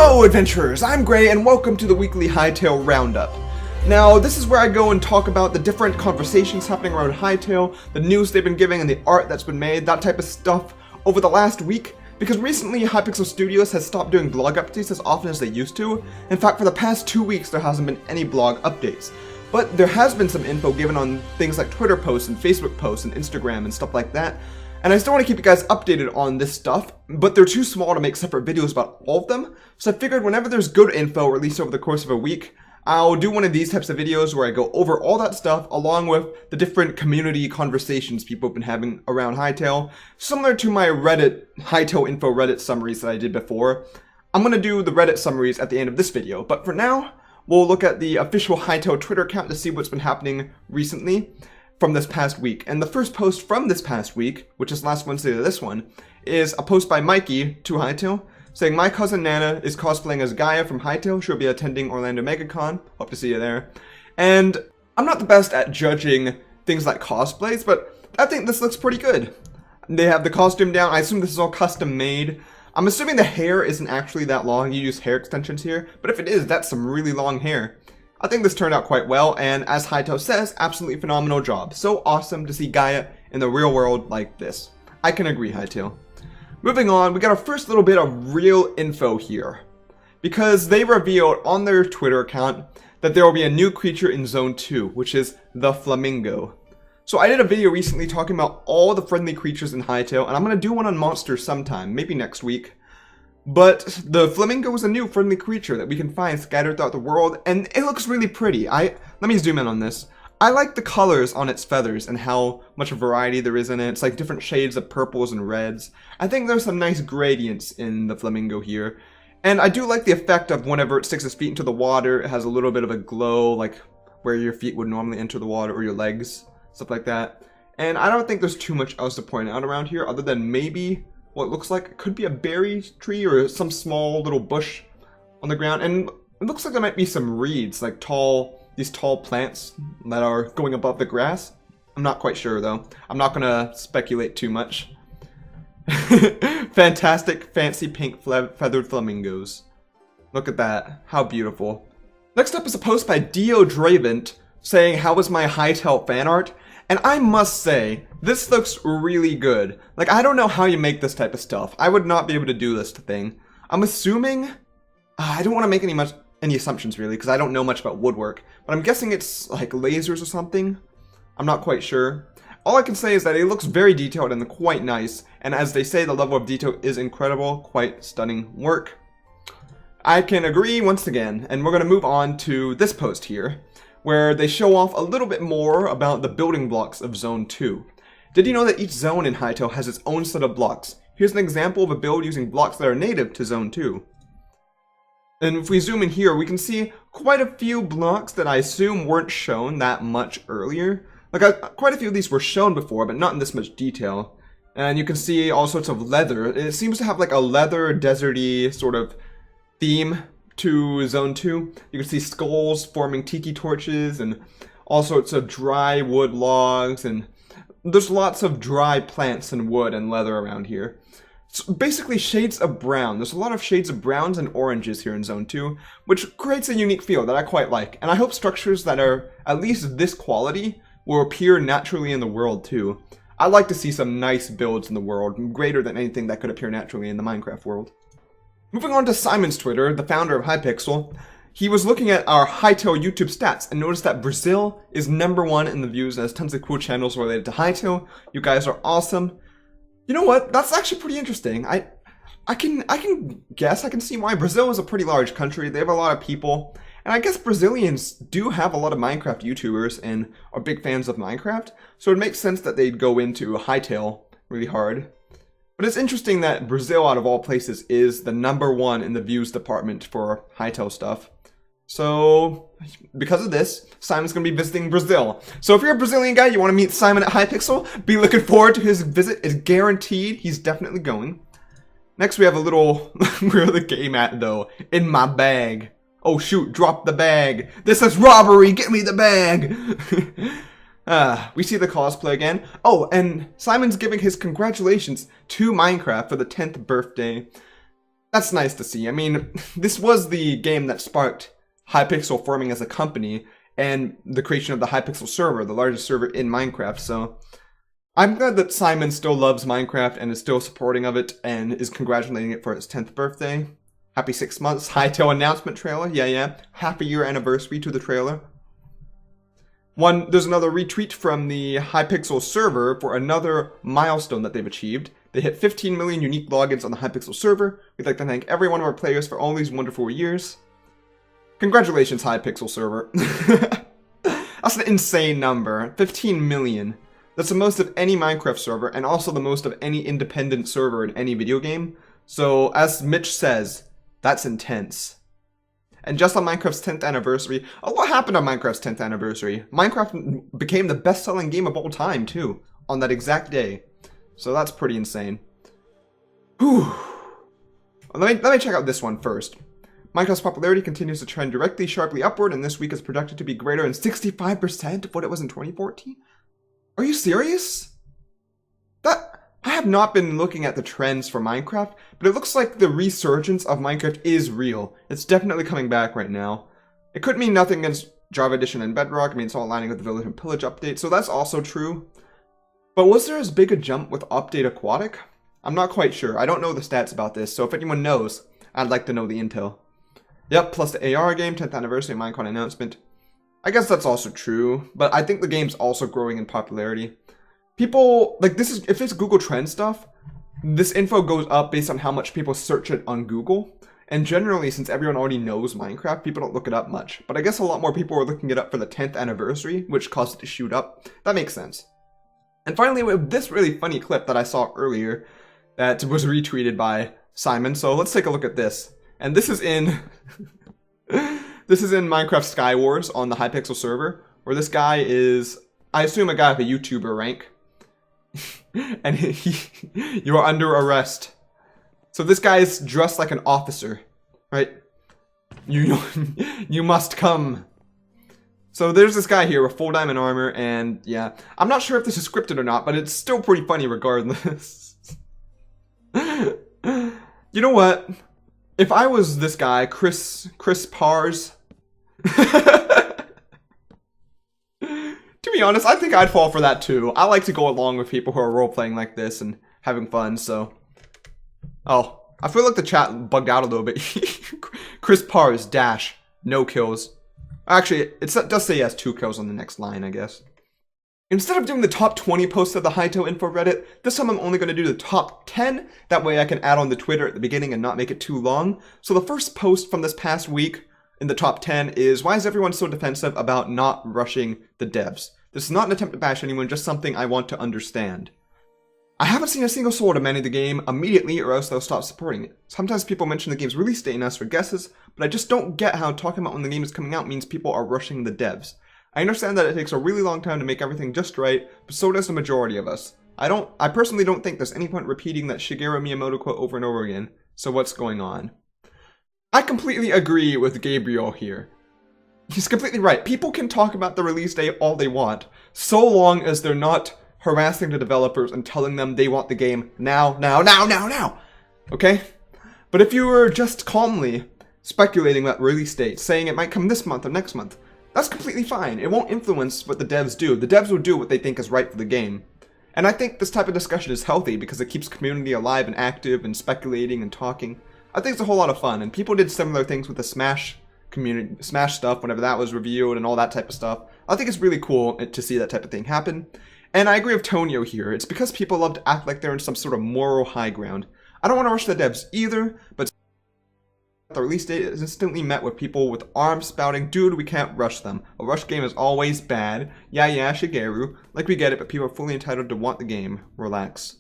Hello adventurers, I'm Gray and welcome to the weekly Hytale Roundup. Now, this is where I go and talk about the different conversations happening around Hytale, the news they've been giving and the art that's been made, that type of stuff over the last week. Because recently Hypixel Studios has stopped doing blog updates as often as they used to. In fact, for the past 2 weeks there hasn't been any blog updates. But there has been some info given on things like Twitter posts and Facebook posts and Instagram and stuff like that. And I still want to keep you guys updated on this stuff, but they're too small to make separate videos about all of them. So I figured whenever there's good info released over the course of a week, I'll do one of these types of videos where I go over all that stuff along with the different community conversations people have been having around Hytale. Similar to my Reddit, Hytale info Reddit summaries that I did before. I'm going to do the Reddit summaries at the end of this video, but for now, we'll look at the official Hytale Twitter account to see what's been happening recently from this past week. And the first post from this past week, which is last Wednesday to this one, is a post by Mikey to Hytale saying, "My cousin Nana is cosplaying as Gaia from Hytale. She'll be attending Orlando MegaCon. Hope to see you there." And I'm not the best at judging things like cosplays, but I think this looks pretty good. They have the costume down. I assume this is all custom made. I'm assuming the hair isn't actually that long. You use hair extensions here, but if it is, that's some really long hair. I think this turned out quite well, and as Hytale says, absolutely phenomenal job. So awesome to see Gaia in the real world like this. I can agree, Hytale. Moving on, we got our first little bit of real info here. Because they revealed on their Twitter account that there will be a new creature in Zone 2, which is the Flamingo. So I did a video recently talking about all the friendly creatures in Hytale, and I'm going to do one on monsters sometime, maybe next week. But the Flamingo is a new friendly creature that we can find scattered throughout the world, and it looks really pretty. Let me zoom in on this. I like the colors on its feathers and how much variety there is in it. It's like different shades of purples and reds. I think there's some nice gradients in the Flamingo here. And I do like the effect of whenever it sticks its feet into the water, it has a little bit of a glow, like where your feet would normally enter the water, or your legs, stuff like that. And I don't think there's too much else to point out around here, other than maybe what looks like it could be a berry tree or some small little bush on the ground. And it looks like there might be some reeds, like these tall plants that are going above the grass. I'm not quite sure though. I'm not gonna speculate too much. Fantastic, fancy pink feathered flamingos. Look at that, how beautiful. Next up is a post by Dio Dravent saying, "How was my Hytale fan art?" And I must say, this looks really good. Like, I don't know how you make this type of stuff. I would not be able to do this thing. I'm assuming, I don't want to make any assumptions really, because I don't know much about woodwork. But I'm guessing it's like lasers or something. I'm not quite sure. All I can say is that it looks very detailed and quite nice. And as they say, the level of detail is incredible. Quite stunning work. I can agree once again. And we're going to move on to this post here, where they show off a little bit more about the building blocks of Zone 2. Did you know that each zone in Hytale has its own set of blocks? Here's an example of a build using blocks that are native to Zone 2. And if we zoom in here, we can see quite a few blocks that I assume weren't shown that much earlier. Like, quite a few of these were shown before, but not in this much detail. And you can see all sorts of leather. It seems to have like a leather, deserty sort of theme to Zone 2. You can see skulls forming tiki torches and all sorts of dry wood logs, and there's lots of dry plants and wood and leather around here. It's basically shades of brown. There's a lot of shades of browns and oranges here in Zone 2, which creates a unique feel that I quite like. And I hope structures that are at least this quality will appear naturally in the world too. I like to see some nice builds in the world, greater than anything that could appear naturally in the Minecraft world. Moving on to Simon's Twitter, the founder of Hypixel, he was looking at our Hytale YouTube stats and noticed that Brazil is #1 in the views and has tons of cool channels related to Hytale. You guys are awesome. You know what? That's actually pretty interesting. I can guess, I can see why. Brazil is a pretty large country. They have a lot of people. And I guess Brazilians do have a lot of Minecraft YouTubers and are big fans of Minecraft. So it makes sense that they'd go into Hytale really hard. But it's interesting that Brazil, out of all places, is the #1 in the views department for Hytale stuff. So, because of this, Simon's going to be visiting Brazil. So if you're a Brazilian guy, you want to meet Simon at Hypixel, be looking forward to his visit. It's guaranteed. He's definitely going. Next, we have a little, where the game at, though? In my bag. Oh, shoot, drop the bag. This is robbery. Get me the bag. We see the cosplay again. Oh, and Simon's giving his congratulations to Minecraft for the 10th birthday. That's nice to see. I mean, this was the game that sparked Hypixel forming as a company and the creation of the Hypixel server, the largest server in Minecraft, so I'm glad that Simon still loves Minecraft and is still supporting of it and is congratulating it for its 10th birthday. Happy 6 months. Hytale announcement trailer. Yeah. Happy year anniversary to the trailer. There's another retweet from the Hypixel server for another milestone that they've achieved. They hit 15 million unique logins on the Hypixel server. We'd like to thank every one of our players for all these wonderful years. Congratulations, Hypixel server. That's an insane number. 15 million. That's the most of any Minecraft server, and also the most of any independent server in any video game. So, as Mitch says, that's intense. And just on Minecraft's 10th anniversary, a lot happened on Minecraft's 10th anniversary. Minecraft became the best-selling game of all time, too, on that exact day. So that's pretty insane. Whew. Let me check out this one first. Minecraft's popularity continues to trend sharply upward, and this week is projected to be greater than 65% of what it was in 2014? Are you serious? I have not been looking at the trends for Minecraft, but it looks like the resurgence of Minecraft is real. It's definitely coming back right now. It could mean nothing against Java Edition and Bedrock. I mean, it's all aligning with the Village and Pillage update, so that's also true. But was there as big a jump with Update Aquatic? I'm not quite sure. I don't know the stats about this, so if anyone knows, I'd like to know the intel. Yep, plus the AR game, 10th anniversary Minecraft announcement. I guess that's also true, but I think the game's also growing in popularity. People, like, if it's Google Trend stuff, this info goes up based on how much people search it on Google. And generally, since everyone already knows Minecraft, people don't look it up much. But I guess a lot more people were looking it up for the 10th anniversary, which caused it to shoot up. That makes sense. And finally, we have this really funny clip that I saw earlier that was retweeted by Simon. So let's take a look at this. And this is in this is in Minecraft Sky Wars on the Hypixel server, where this guy is, I assume, a guy of a YouTuber rank. And you are under arrest. So this guy is dressed like an officer, right? You must come. So there's this guy here with full diamond armor, and yeah, I'm not sure if this is scripted or not, but it's still pretty funny regardless. You know what? If I was this guy, Chris Pars, to be honest, I think I'd fall for that too. I like to go along with people who are role-playing like this and having fun, so. Oh, I feel like the chat bugged out a little bit. Chris Pars, dash, no kills. Actually, it does say he has 2 kills on the next line, I guess. Instead of doing the top 20 posts of the Hytale info Reddit, this time I'm only going to do the top 10. That way I can add on the Twitter at the beginning and not make it too long. So the first post from this past week in the top 10 is, why is everyone so defensive about not rushing the devs? This is not an attempt to bash anyone, just something I want to understand. I haven't seen a single soul demand the game immediately or else they'll stop supporting it. Sometimes people mention the game's release date and ask for guesses, but I just don't get how talking about when the game is coming out means people are rushing the devs. I understand that it takes a really long time to make everything just right, but so does the majority of us. I personally don't think there's any point repeating that Shigeru Miyamoto quote over and over again, so what's going on? I completely agree with Gabriel here. He's completely right. People can talk about the release date all they want, so long as they're not harassing the developers and telling them they want the game now. Okay? But if you were just calmly speculating about release date, saying it might come this month or next month, that's completely fine. It won't influence what the devs do. The devs will do what they think is right for the game. And I think this type of discussion is healthy because it keeps community alive and active and speculating and talking. I think it's a whole lot of fun, and people did similar things with the Smash stuff whenever that was reviewed and all that type of stuff. I think it's really cool to see that type of thing happen. And I agree with Tonio here. It's because people love to act like they're in some sort of moral high ground. I don't want to rush the devs either, but the release date is instantly met with people with arms spouting, dude, we can't rush them. A rush game is always bad. Yeah, Shigeru. Like, we get it, but people are fully entitled to want the game. Relax.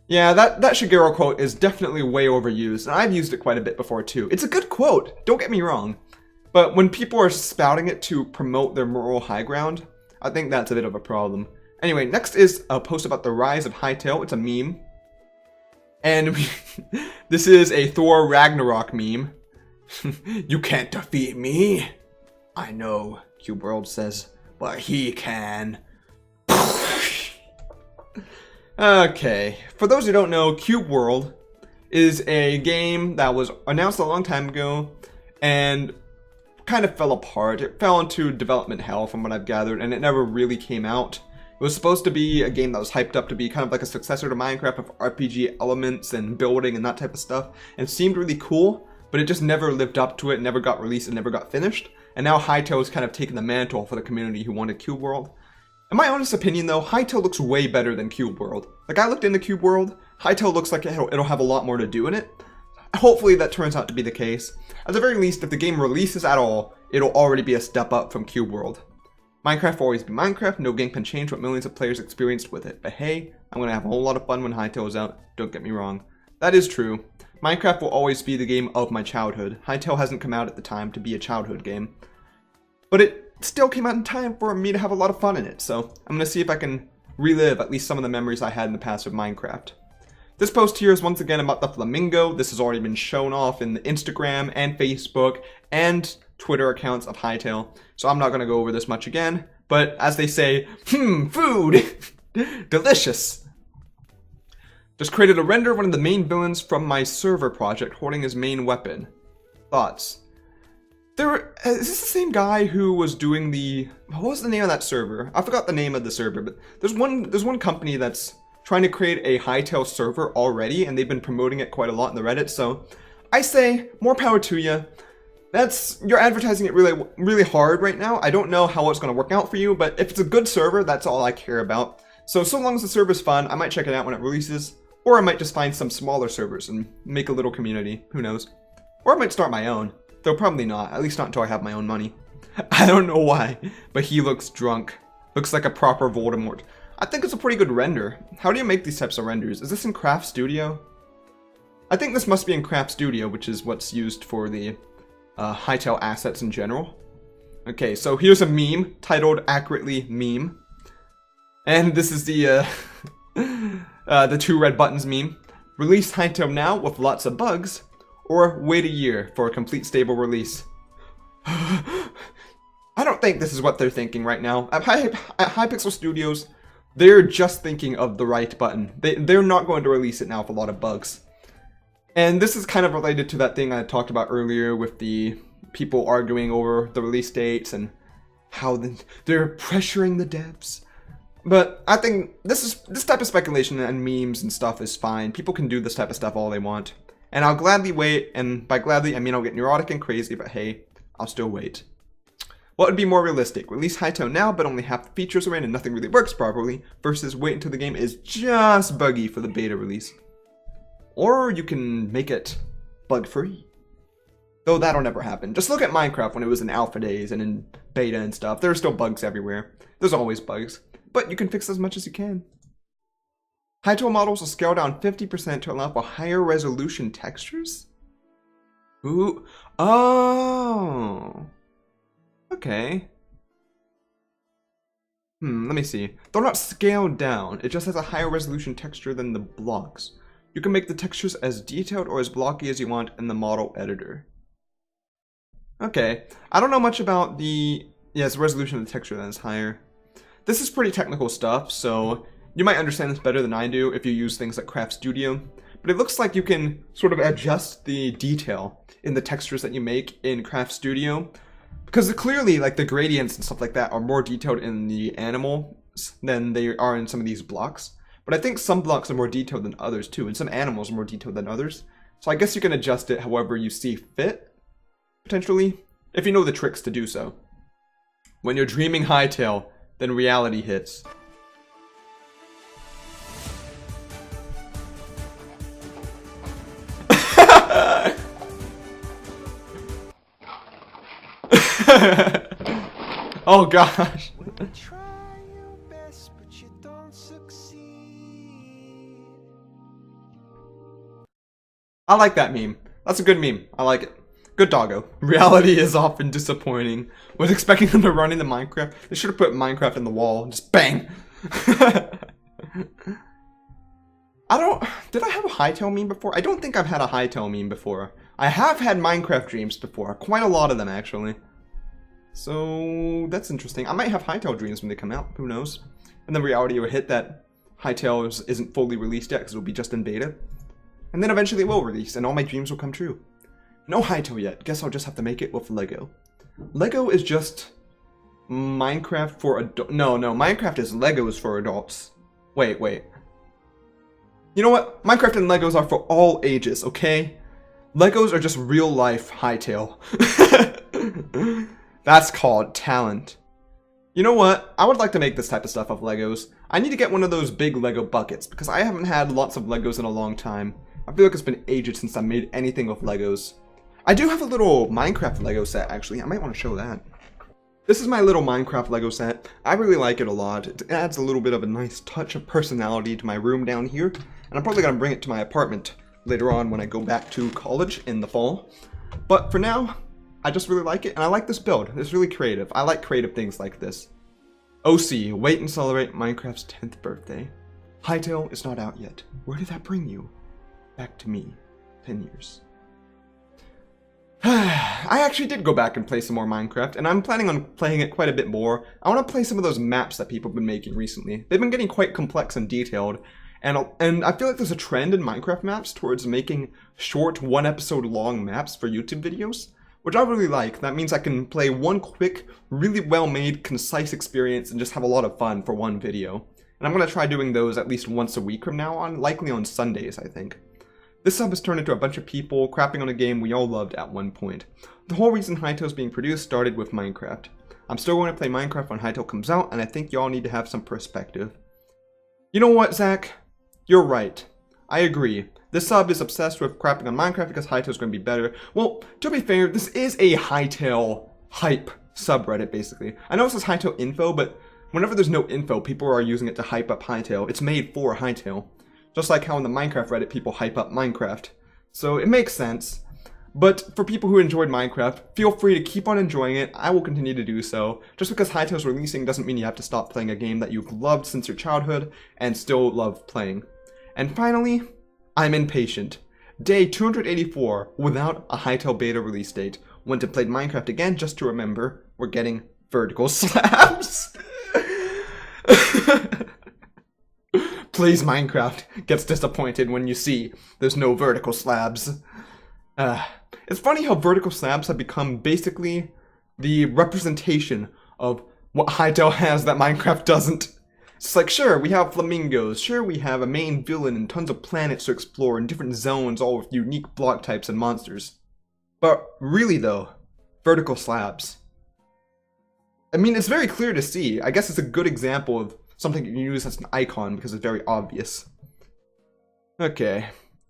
Yeah, that Shigeru quote is definitely way overused, and I've used it quite a bit before too. It's a good quote, don't get me wrong. But when people are spouting it to promote their moral high ground, I think that's a bit of a problem. Anyway, next is a post about the rise of Hytale. It's a meme. And this is a Thor Ragnarok meme. You can't defeat me. I know, Cube World says, but he can. Okay, for those who don't know, Cube World is a game that was announced a long time ago and kind of fell apart. It fell into development hell from what I've gathered, and it never really came out. It was supposed to be a game that was hyped up to be kind of like a successor to Minecraft with RPG elements and building and that type of stuff, and it seemed really cool, but it just never lived up to it, never got released, and never got finished. And now Hytale has kind of taken the mantle for the community who wanted Cube World. In my honest opinion though, Hytale looks way better than Cube World. Like, I looked into Cube World, Hytale looks like it'll have a lot more to do in it. Hopefully that turns out to be the case. At the very least, if the game releases at all, it'll already be a step up from Cube World. Minecraft will always be Minecraft, no game can change what millions of players experienced with it. But hey, I'm gonna have a whole lot of fun when Hytale is out, don't get me wrong. That is true. Minecraft will always be the game of my childhood. Hytale hasn't come out at the time to be a childhood game. But it still came out in time for me to have a lot of fun in it, so I'm gonna see if I can relive at least some of the memories I had in the past with Minecraft. This post here is once again about the flamingo. This has already been shown off in the Instagram and Facebook and Twitter accounts of Hytale, so I'm not gonna go over this much again, but as they say, food! Delicious! Just created a render of one of the main villains from my server project holding his main weapon. Thoughts? Is this the same guy who was doing the... What was the name of that server? I forgot the name of the server, but there's one company that's trying to create a Hytale server already, and they've been promoting it quite a lot in the Reddit, so I say, more power to you. You're advertising it really, really hard right now. I don't know how it's going to work out for you, but if it's a good server, that's all I care about. So long as the server's fun, I might check it out when it releases, or I might just find some smaller servers and make a little community, who knows. Or I might start my own. Though probably not, at least not until I have my own money. I don't know why, but he looks drunk. Looks like a proper Voldemort. I think it's a pretty good render. How do you make these types of renders? Is this in Craft Studio? I think this must be in Craft Studio, which is what's used for the Hytale assets in general. Okay, so here's a meme titled accurately meme. And this is the two red buttons meme. Release Hytale now with lots of bugs, or wait a year for a complete stable release. I don't think this is what they're thinking right now. At Hypixel Studios, they're just thinking of the right button. They're not going to release it now with a lot of bugs. And this is kind of related to that thing I talked about earlier with the people arguing over the release dates and how they're pressuring the devs. But I think this type of speculation and memes and stuff is fine. People can do this type of stuff all they want. And I'll gladly wait, and by gladly I mean I'll get neurotic and crazy, but hey, I'll still wait. What would be more realistic? Release Hytale now, but only half the features are in and nothing really works properly, versus wait until the game is just buggy for the beta release. Or you can make it bug-free. Though that'll never happen. Just look at Minecraft when it was in alpha days and in beta and stuff. There are still bugs everywhere. There's always bugs. But you can fix as much as you can. Hytale models will scale down 50% to allow for higher resolution textures? Ooh. Oh. Okay. Let me see. They're not scaled down. It just has a higher resolution texture than the blocks. You can make the textures as detailed or as blocky as you want in the model editor. Okay. I don't know much about the... Yes, the resolution of the texture that is higher. This is pretty technical stuff, so you might understand this better than I do if you use things like Craft Studio. But it looks like you can sort of adjust the detail in the textures that you make in Craft Studio. Because clearly, like, the gradients and stuff like that are more detailed in the animals than they are in some of these blocks. But I think some blocks are more detailed than others too, and some animals are more detailed than others. So I guess you can adjust it however you see fit, potentially, if you know the tricks to do so. When you're dreaming Hytale, then reality hits. Oh gosh. I like that meme. That's a good meme. I like it. Good doggo. Reality is often disappointing. Was expecting them to run into Minecraft. They should have put Minecraft in the wall. Just bang. Did I have a Hytale meme before? I don't think I've had a Hytale meme before. I have had Minecraft dreams before. Quite a lot of them, actually. So, that's interesting. I might have Hytale dreams when they come out. Who knows? And then reality will hit that Hytale isn't fully released yet because it'll be just in beta. And then eventually it will release, and all my dreams will come true. No Hytale yet. Guess I'll just have to make it with Lego. Lego is just Minecraft for adults. No, Minecraft is Legos for adults. Wait. You know what? Minecraft and Legos are for all ages, okay? Legos are just real life Hytale. That's called talent. You know what? I would like to make this type of stuff of Legos. I need to get one of those big Lego buckets because I haven't had lots of Legos in a long time. I feel like it's been ages since I made anything with Legos. I do have a little Minecraft Lego set actually. I might want to show that. This is my little Minecraft Lego set. I really like it a lot. It adds a little bit of a nice touch of personality to my room down here. And I'm probably going to bring it to my apartment later on when I go back to college in the fall. But for now, I just really like it, and I like this build. It's really creative. I like creative things like this. OC, wait and celebrate Minecraft's 10th birthday. Hytale is not out yet. Where did that bring you? Back to me. 10 years. I actually did go back and play some more Minecraft, and I'm planning on playing it quite a bit more. I want to play some of those maps that people have been making recently. They've been getting quite complex and detailed, and I feel like there's a trend in Minecraft maps towards making short, one-episode long maps for YouTube videos, which I really like. That means I can play one quick, really well-made, concise experience and just have a lot of fun for one video. And I'm going to try doing those at least once a week from now on, likely on Sundays, I think. This sub has turned into a bunch of people crapping on a game we all loved at one point. The whole reason Hytale is being produced started with Minecraft. I'm still going to play Minecraft when Hytale comes out, and I think y'all need to have some perspective. You know what, Zach? You're right. I agree. This sub is obsessed with crapping on Minecraft because Hytale is going to be better. Well, to be fair, this is a Hytale hype subreddit, basically. I know it says Hytale info, but whenever there's no info, people are using it to hype up Hytale. It's made for Hytale. Just like how in the Minecraft Reddit, people hype up Minecraft. So it makes sense. But for people who enjoyed Minecraft, feel free to keep on enjoying it. I will continue to do so. Just because Hytale's releasing doesn't mean you have to stop playing a game that you've loved since your childhood and still love playing. And finally, I'm impatient. Day 284 without a Hytale beta release date. Went and played Minecraft again just to remember we're getting vertical slabs. Please, Minecraft gets disappointed when you see there's no vertical slabs. It's funny how vertical slabs have become basically the representation of what Hytale has that Minecraft doesn't. It's like, sure, we have flamingos, sure, we have a main villain and tons of planets to explore in different zones, all with unique block types and monsters. But really though, vertical slabs. I mean, it's very clear to see. I guess it's a good example of something you can use as an icon because it's very obvious. Okay.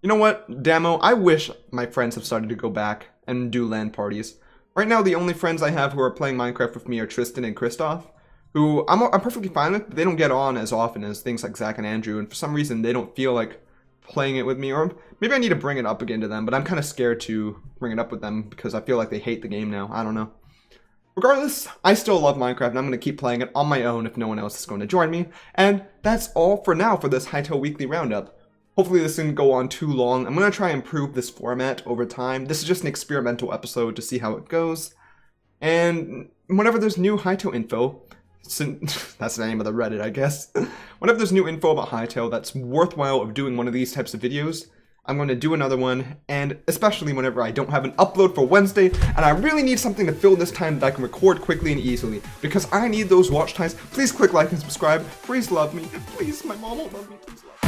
You know what, Damo? I wish my friends have started to go back and do LAN parties. Right now, the only friends I have who are playing Minecraft with me are Tristan and Christoph, who I'm perfectly fine with, but they don't get on as often as things like Zach and Andrew, and for some reason, they don't feel like playing it with me, or maybe I need to bring it up again to them, but I'm kind of scared to bring it up with them because I feel like they hate the game now. I don't know. Regardless, I still love Minecraft, and I'm going to keep playing it on my own if no one else is going to join me. And that's all for now for this Hytale Weekly Roundup. Hopefully this didn't go on too long. I'm going to try and improve this format over time. This is just an experimental episode to see how it goes. And whenever there's new Hytale info, that's the name of the Reddit, I guess. Whenever there's new info about Hytale that's worthwhile of doing one of these types of videos, I'm going to do another one, and especially whenever I don't have an upload for Wednesday, and I really need something to fill this time that I can record quickly and easily, because I need those watch times. Please click like and subscribe. Please love me. Please, my mom won't love me. Please love me.